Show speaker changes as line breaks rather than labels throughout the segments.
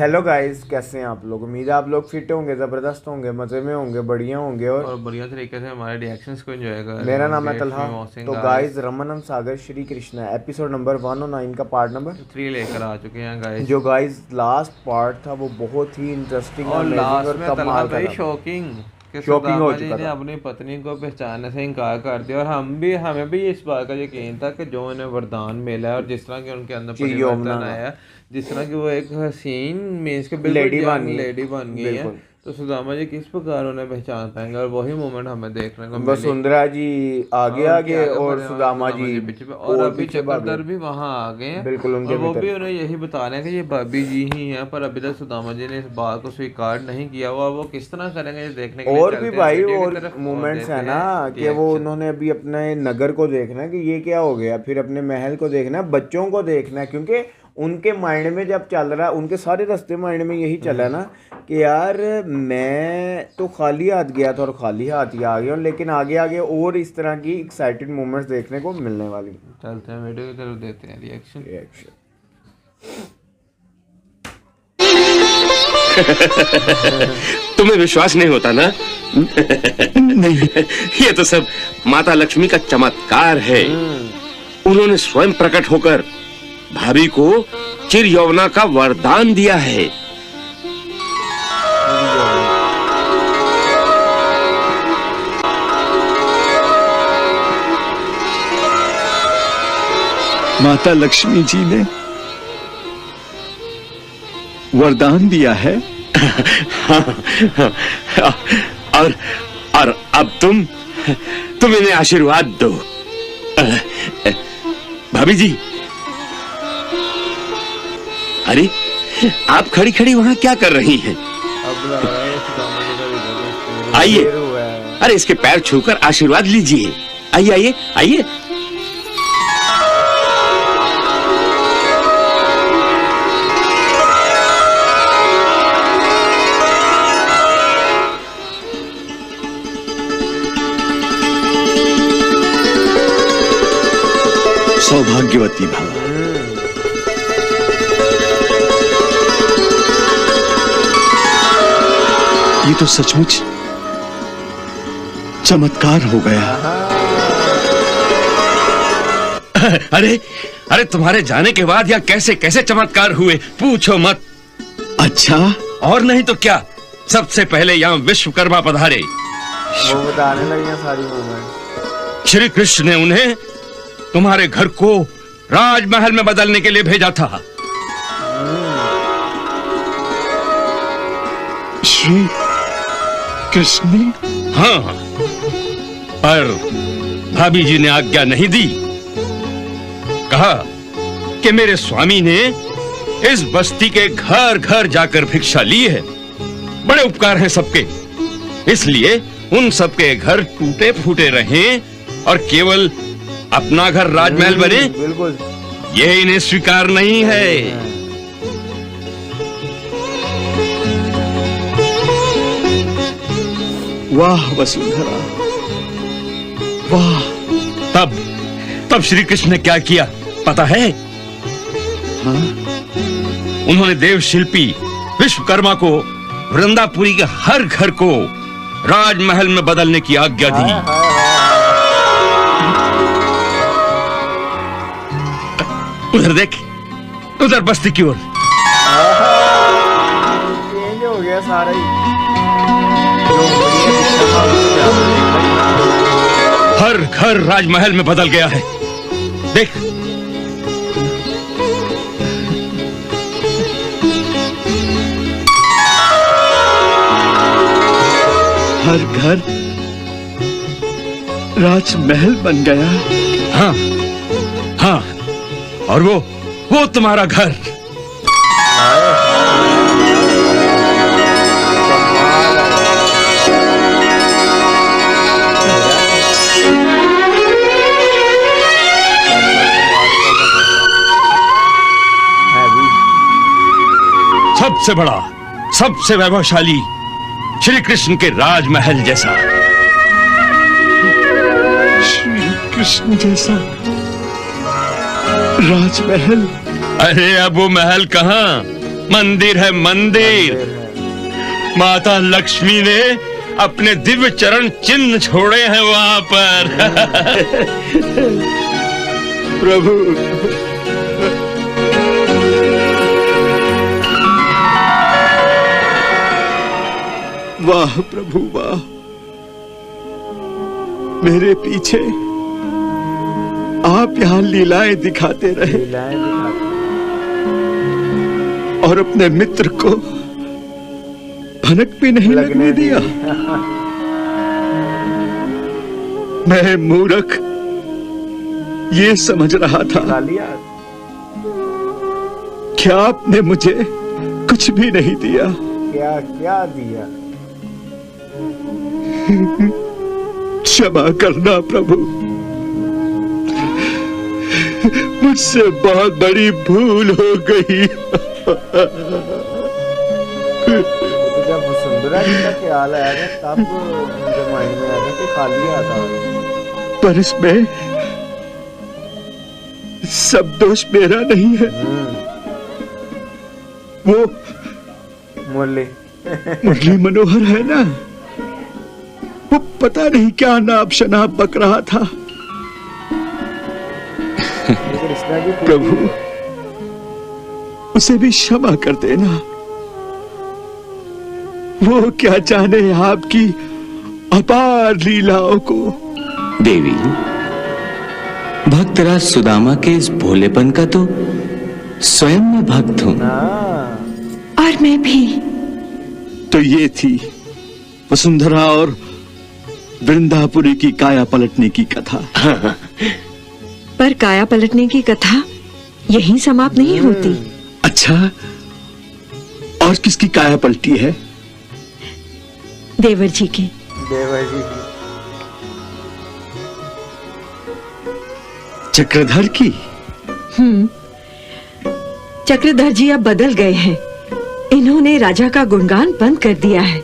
Hello guys, कैसे हैं आप लोग। उम्मीद है आप लोग फिट होंगे, ज़बरदस्त होंगे, मज़े में होंगे, बढ़िया होंगे और
बढ़िया तरीके से हमारे रिएक्शंस को एंजॉय कर रहे
मेरा
हैं।
नाम है
ग्रेट
तलहा।
फिल्म वाचिंग
तो
गाइस।
गाइस, रमनम सागर श्री कृष्णा एपिसोड नंबर 109 का पार्ट नंबर
3 लेकर आ चुके हैं गाइस।
जो गाइस लास्ट पार्ट था वो बहुत ही इंटरेस्टिंग,
और
अमेजिंग
लास्ट
और
में तलहा
कमाल का
भाई
था।
शॉकिंग कि
शॉकिंग हो
सुदामा जी
चुका
ने
था।
अपनी पत्नी को पहचानने से इनकार कर दिया। और हमें भी इस बात का यकीन था कि जो उन्हें वरदान मिला है और जिस तरह के उनके अंदर
कि यमुना
परिवर्तन आया, जिस तरह की वो एक हसीन मीन्स के बिल्कुल
लेडी
यंग
बनी,
लेडी बन गई है,
बिल्कुल।
तो सुदामा जी किस प्रकार उन्हें पहचान पाएंगे। और वही मोमेंट हमें देखने को मिली।
वसुंधरा जी आगे
और उनके
आगे
आगे
और
बढ़े और
सुदामा
सुदामा
जी
जी पीछे पे, और अभी
पीछे भागे।
चक्रधर भी वहां आ गए हैं।
बिल्कुल
और
उनके
वो भी
भीतर।
उन्हें यही बता रहे हैं कि ये भाभी जी ही हैं, पर अभी तक सुदामा जी ने इस बात को स्वीकार नहीं किया हुआ। वो किस तरह करेंगे ये देखने के लिए
और भी
चलते हैं
भाई
वीडियो की
और
तरफ और
मोमेंट्स
देते
है ना
हैं
कि वो
रिएक्शन।
उन्होंने अभी अपने नगर को देखना है कि ये क्या हो गया, फिर अपने महल को देखना है, बच्चों को देखना है, क्योंकि उनके माइंड में जब चल रहा है, उनके सारे रास्ते माइंड में यही चला है ना कि यार मैं तो खाली हाथ गया था और खाली हाथ ही आ गया हूँ, लेकिन आगे आगे और इस तरह की एक्साइटेड मोमेंट्स देखने को मिलने वाली हैं।
चलते हैं वीडियो की तरफ देते हैं रिएक्शन।
तुम्हें विश्वास नहीं होता ना? नहीं, ये तो सब माता लक्ष्मी का चमत्कार है। उन्होंने स्वयं प्रकट होकर भाभी को चिर यौवना का वरदान दिया है।
माता लक्ष्मी जी ने वरदान दिया है।
और अब तुम इन्हें आशीर्वाद दो। भाभी जी, अरे आप खड़ी खड़ी वहां क्या कर रही हैं?
अब लग रहा है सुदामा जी का वीडियो
आइए,
देर हुआ है।
अरे इसके पैर छूकर आशीर्वाद लीजिए। आइए आइए आइए।
सौभाग्यवती भव। ये तो सचमुच चमत्कार हो गया।
अरे अरे तुम्हारे जाने के बाद यहाँ कैसे कैसे चमत्कार हुए, पूछो मत।
अच्छा,
और नहीं तो क्या, सबसे पहले यहाँ विश्वकर्मा पधारे।
वो बताने लगे हैं सारी मोमेंट।
श्री कृष्ण ने उन्हें तुम्हारे घर को राजमहल में बदलने के लिए भेजा था।
श्री कृष्ण ने?
हाँ, पर भाभी जी ने आज्ञा नहीं दी। कहा कि मेरे स्वामी ने इस बस्ती के घर घर जाकर भिक्षा ली है, बड़े उपकार हैं सबके, इसलिए उन सबके घर टूटे फूटे रहें और केवल अपना घर राजमहल बने,
बिल्कुल।
ये इन्हें स्वीकार नहीं है।
वाह वसुंधरा, वाह।
तब श्री कृष्ण ने क्या किया पता है?
हाँ?
उन्होंने देव शिल्पी विश्वकर्मा को वृंदापुरी के हर घर को राजमहल में बदलने की आज्ञा दी। उधर देख, उधर बस्ती की ओर।
चेंज हो गया सारा ही।
हर घर राजमहल में बदल गया है, देख।
हर घर राजमहल बन गया।
हाँ हाँ, और वो तुम्हारा घर। सबसे बड़ा, सबसे वैभवशाली श्री कृष्ण के राजमहल जैसा।
श्री कृष्ण जैसा राजमहल?
अरे अब वो महल कहाँ, मंदिर है मंदिर। माता लक्ष्मी ने अपने दिव्य चरण चिन्ह छोड़े हैं वहां पर।
प्रभु, वाह प्रभु वाह, मेरे पीछे आप यहाँ लीलाएं दिखाते रहे
लीलाएं दिखाते।
और अपने मित्र को भनक भी नहीं लगने दिया। मैं मूर्ख ये समझ रहा था
खा लिया।
क्या आपने मुझे कुछ भी नहीं दिया।
क्या क्या दिया?
क्षमा करना प्रभु, मुझसे बहुत बड़ी भूल हो गई।
तो जब वसुंधरा जी का ख्याल आया था तब मुझे माइंड में आया था कि खा लिया था।
पर इसमें सब दोष मेरा नहीं है। वो
मुरली
मुरली मनोहर है ना, वो पता नहीं क्या नाप शनाप बक रहा था।
कृष्णा जी
प्रभु, उसे भी क्षमा कर देना। वो क्या जाने आपकी अपार लीलाओं को।
देवी, भक्तराज सुदामा के इस भोलेपन का तो स्वयं मैं भक्त हूं।
और मैं भी।
तो ये थी वसुंधरा और वृंदापुरी की काया पलटने की कथा।
पर काया पलटने की कथा यहीं समाप्त नहीं होती।
अच्छा, और किसकी काया पलटी है?
देवर जी की।
देवर जी की।
चक्रधर की।
चक्रधर जी अब बदल गए हैं। इन्होंने राजा का गुणगान बंद कर दिया है।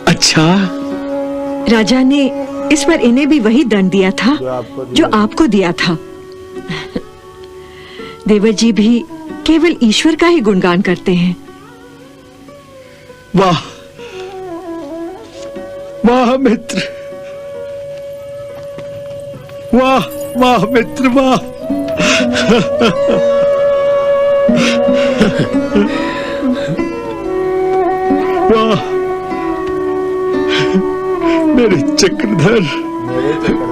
अच्छा,
राजा ने इस पर इन्हें भी वही दंड दिया था जो आपको दिया था। देवर जी भी केवल ईश्वर का ही गुणगान करते हैं।
वाह वाह मित्र, वाह वाह मित्र वाह। वाह मेरे चक्रधर।
मेरे चक्रधर।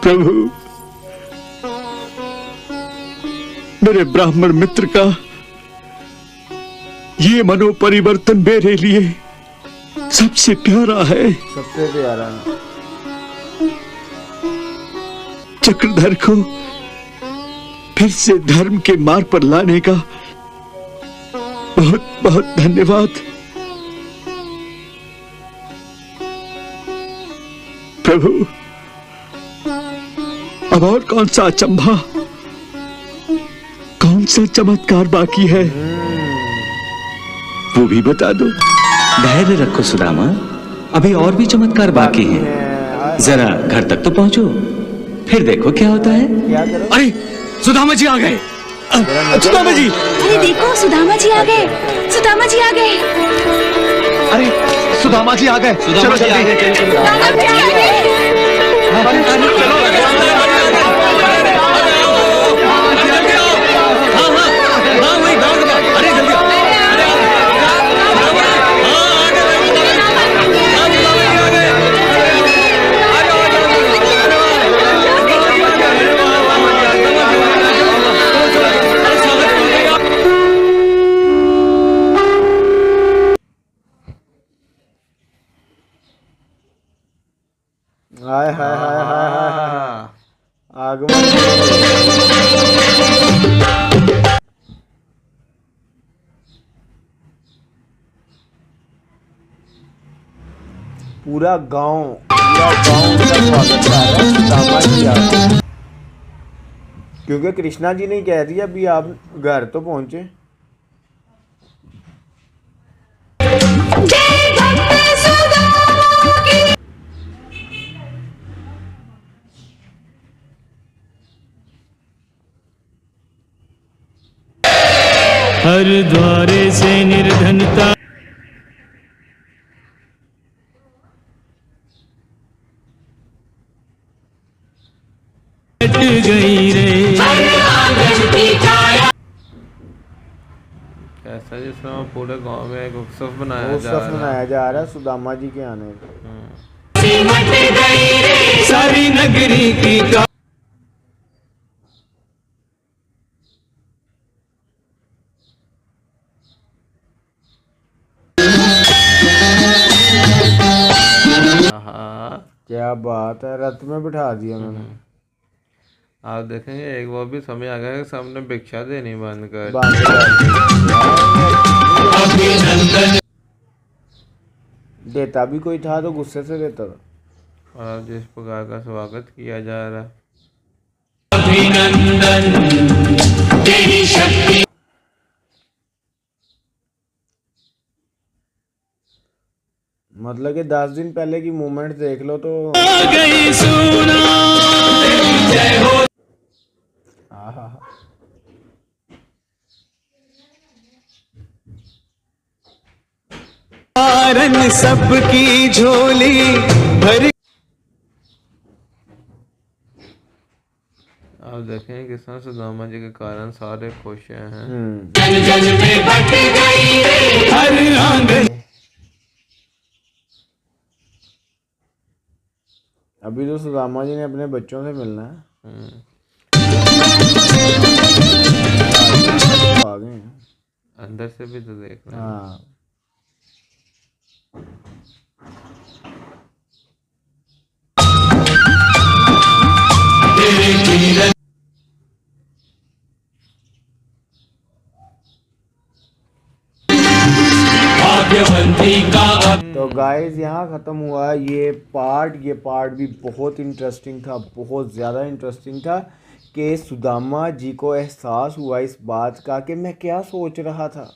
प्रभु, मेरे ब्राह्मण मित्र का ये मनोपरिवर्तन मेरे लिए सबसे प्यारा है।
सबसे प्यारा।
चक्रधर को फिर से धर्म के मार्ग पर लाने का बहुत बहुत धन्यवाद। प्रभु, अब और कौन सा अचंभा, कौन सा चमत्कार बाकी है, वो भी बता दो।
धैर्य रखो सुदामा, अभी और भी चमत्कार बाकी हैं। जरा घर तक तो पहुंचो, फिर देखो क्या होता है।
क्या करो?
अरे सुदामा जी आ गए। सुदामा जी,
अरे देखो सुदामा जी आ गए। सुदामा जी आ गए।
अरे सुदामा जी आ गए। चलो जल्दी।
सुदामा जी आ गए।
हाय हाय हाय हाय हाय हाय। आगमन। पूरा गांव उनका स्वागत कर रहा है। सुदामा जी आ गए। क्योंकि कृष्णा जी ने कह दिया अभी आप घर तो पहुंचे।
हर द्वारे से निर्धनता हट गई रे।
ऐसा जिस तरह पूरे गांव में एक उत्सव बनाया जा
उत्सव
रहा है।
मनाया जा रहा है सुदामा जी के आने का।
सारी नगरी की का
हाँ,
क्या बात है, रथ में बिठा दिया उन्होंने।
आप देखेंगे एक वो भी समय आ गया कि सामने भिक्षा देनी बंद कर।
बांध के देता भी कोई था तो गुस्से से देता था।
और अब जिस प्रकार का स्वागत किया जा रहा है,
मतलब कि 10 दिन पहले की मूवमेंट देख लो तो
गई सुना
आहा।
कारण सबकी झोली भर
आप देखें किस तरह सुदामा जी के कारण सारे खुश हैं।
हर आंगन
अभी तो सुदामा जी ने अपने बच्चों से मिलना है। आ गए हैं।
अंदर से भी तो देखना है।
हाँ तो गाइस यहाँ ख़त्म हुआ ये पार्ट भी बहुत इंटरेस्टिंग था, बहुत ज़्यादा इंटरेस्टिंग था कि सुदामा जी को एहसास हुआ इस बात का कि मैं क्या सोच रहा था,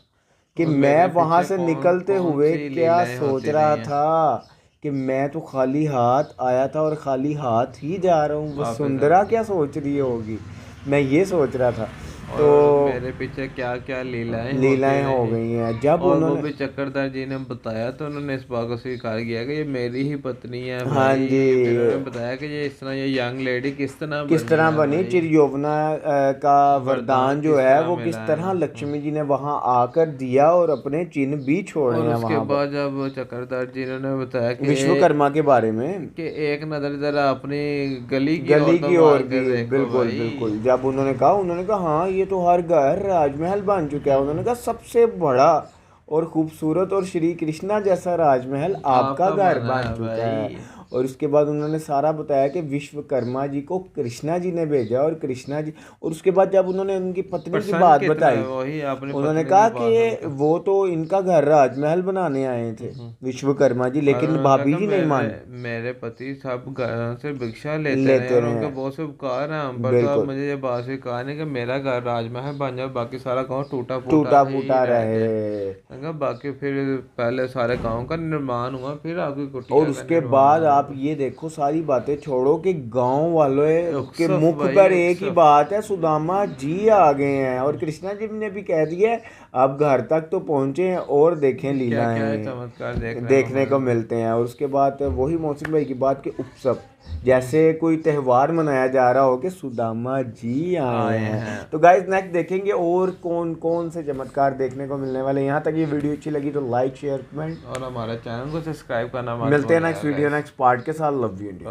कि मैं वहाँ से निकलते हुए क्या सोच रहा था कि मैं तो खाली हाथ आया था और खाली हाथ ही जा रहा हूँ। वसुंधरा क्या सोच रही होगी, मैं ये सोच रहा था। तो
मेरे पीछे क्या क्या
लीलाएं हो गई हैं। जब
और
उन्होंने
वो भी चक्रधर जी ने बताया तो उन्होंने इस बात को स्वीकार किया कि ये मेरी ही पत्नी है भाई।
हाँ जी।
फिर उन्होंने बताया कि ये इस तरह ये यंग लेडी किस तरह
बनी चिरयौवना का वरदान जो है वो किस तरह लक्ष्मी जी ने वहां आकर दिया और अपने चिन्ह भी छोड़े हैं
उसके
वहां पर।
बाद जब चक्रधर जी ने बताया कि
विश्वकर्मा के बारे में
कि एक नजर जरा अपनी गली की
ओर
के
की,
देखो
बिल्कुल
भाई।
बिल्कुल। जब उन्होंने कहा हाँ ये तो हर घर राजमहल बन चुका है। उन्होंने कहा सबसे बड़ा और खूबसूरत और श्री कृष्णा जैसा राजमहल आपका घर बन चुका है। और उसके बाद उन्होंने सारा बताया कि विश्वकर्मा जी को कृष्णा जी ने भेजा और कृष्णा जी, और उसके बाद जब उन्होंने उनकी पत्नी की बात बताई उन्होंने कहा कि वो तो इनका घर राजमहल बनाने आए थे विश्वकर्मा जी, लेकिन भाभी जी नहीं माने।
मेरे पति सब घर से भिक्षा लेते रहे और उनके बहुत से उपकार हैं हम पर। तो अब मुझे ये बात से कहा नहीं कि मेरा घर राजमहल बन जाए, बाकी सारा गाँव टूटा फूटा रहे। बाकी फिर पहले सारे गाँव का निर्माण हुआ, फिर आपकी कुटिया
और उसके बाद आप ये देखो सारी बातें छोड़ो कि गांव वालों के मुख पर एक ही बात है, सुदामा जी आ गए हैं। और कृष्णा जी ने भी कह दिया अब घर तक तो पहुंचे हैं और देखें लीलाएं
चमत्कार
देखने को मिलते हैं। और उसके बाद वही मोहसिन भाई की बात के उत्सव जैसे कोई त्यौहार मनाया जा रहा हो कि सुदामा जी आए हैं। तो गाइस नेक्स्ट देखेंगे और कौन कौन से चमत्कार देखने को मिलने वाले। यहाँ तक ये वीडियो अच्छी लगी तो लाइक शेयर कमेंट
और हमारे चैनल को सब्सक्राइब करना।
मिलते हैं नेक्स्ट वीडियो नेक्स्ट पार्ट के साथ। Love you India.